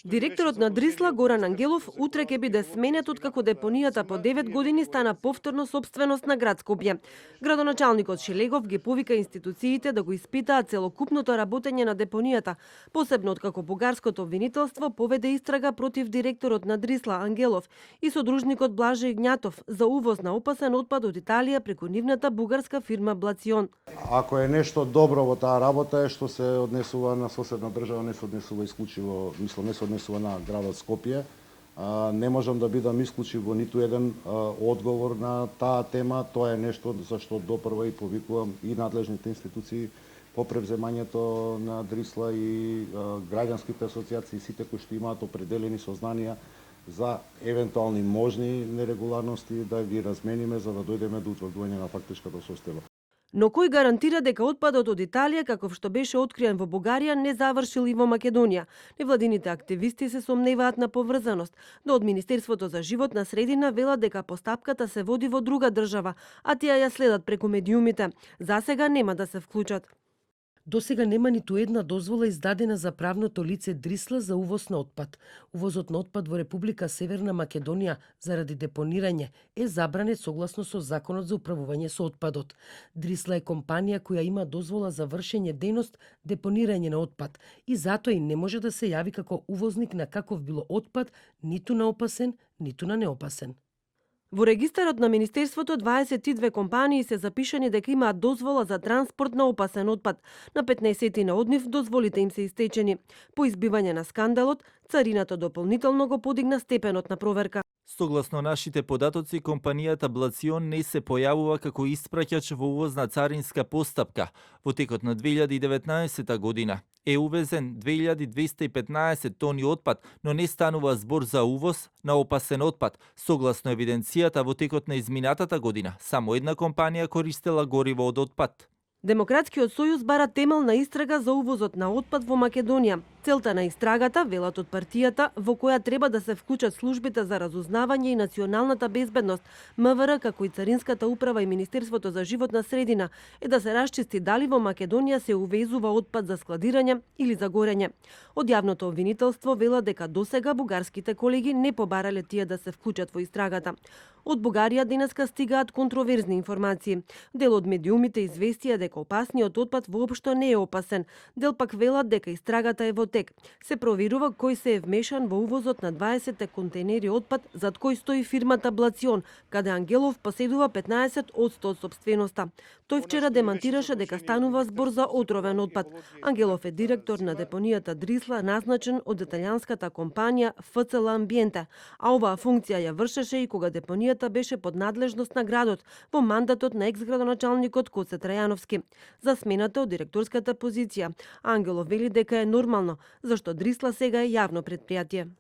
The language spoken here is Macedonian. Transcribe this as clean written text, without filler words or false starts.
Директорот на Дрисла Горан Ангелов утре ќе биде сменет откако депонијата по 9 години стана повторно собственост на град Скопје. Градоначалникот Шелегов ги повика институциите да го испитаат целокупното работење на депонијата, посебно откако бугарското обвинителство поведе истрага против директорот на Дрисла Ангелов и содружникот Блаже Игњатов за увоз на опасен отпад од Италија преку нивната бугарска фирма Блацион. Ако е нешто добро во таа работа е што се однесува на соседна држава, не се однесува исклучиво, мислам, не се однесува на градот Скопје. Не можам да бидам исклучив во ниту еден одговор на таа тема. Тоа е нешто за што допрва и повикувам и надлежните институции по превземањето на Дрисла и граѓанските асоциации, сите кои што имаат определени сознанија за евентуални можни нерегуларности да ги размениме за да дојдеме до утврдување на фактичката состојба. Но кој гарантира дека отпадот од Италија, каков што беше откриен во Бугарија, не завршил и во Македонија? Невладините активисти се сомневаат на поврзаност, но од Министерството за животна средина велат дека постапката се води во друга држава, а тие ја следат преку медиумите. Засега нема да се вклучат. Досега нема ниту една дозвола издадена за правното лице Дрисла за увоз на отпад. Увозот на отпад во Република Северна Македонија заради депонирање е забранет согласно со Законот за управување со отпадот. Дрисла е компанија која има дозвола за вршење дејност депонирање на отпад и затоа и не може да се јави како увозник на каков било отпад, ниту на опасен, ниту на неопасен. Во регистарот на Министерството 22 компании се запишани дека имаат дозвола за транспорт на опасен отпад. На 15 од нив дозволите им се истечени. По избивање на скандалот, царината дополнително го подигна степенот на проверка. Согласно нашите податоци, компанијата Блацион не се појавува како испраќач во увозна царинска постапка. Во текот на 2019 година е увезен 2215 тони отпад, но не станува збор за увоз на опасен отпад. Согласно евиденцијата, во текот на изминатата година, само една компанија користела гориво од отпад. Демократскиот сојуз бара темелна истрага за увозот на отпад во Македонија. Целта на истрагата, велат од партијата, во која треба да се вклучат службите за разузнавање и националната безбедност, МВР, како и Царинската управа и Министерството за животна средина, е да се расчисти дали во Македонија се увезува отпад за складирање или за горење. Од јавното обвинителство вела дека досега бугарските колеги не побарале тие да се вклучат во истрагата. Од Бугарија денеска стигаат контроверзни информации. Дел од медиумите известија дека опасниот отпад воопшто не е опасен, дел пак велат дека истрагата е во тек. Се проверува кој се е вмешан во увозот на 20 контейнери отпад, зад кој стои фирмата Блацион, каде Ангелов поседува 15% од собственоста. Тој вчера демантираше дека станува збор за отровен отпад. Ангелов е директор на депонијата Дрисла, назначен од италијанската компанија ФЦЛ Амбиенте, а оваа функција ја вршеше и кога депонијата беше под надлежност на градот во мандатот на екс-градоначалникот Коце Трајановски. За смената од директорската позиција, Ангелов вели дека е нормално, зашто Дрисла сега е јавно предпријатие.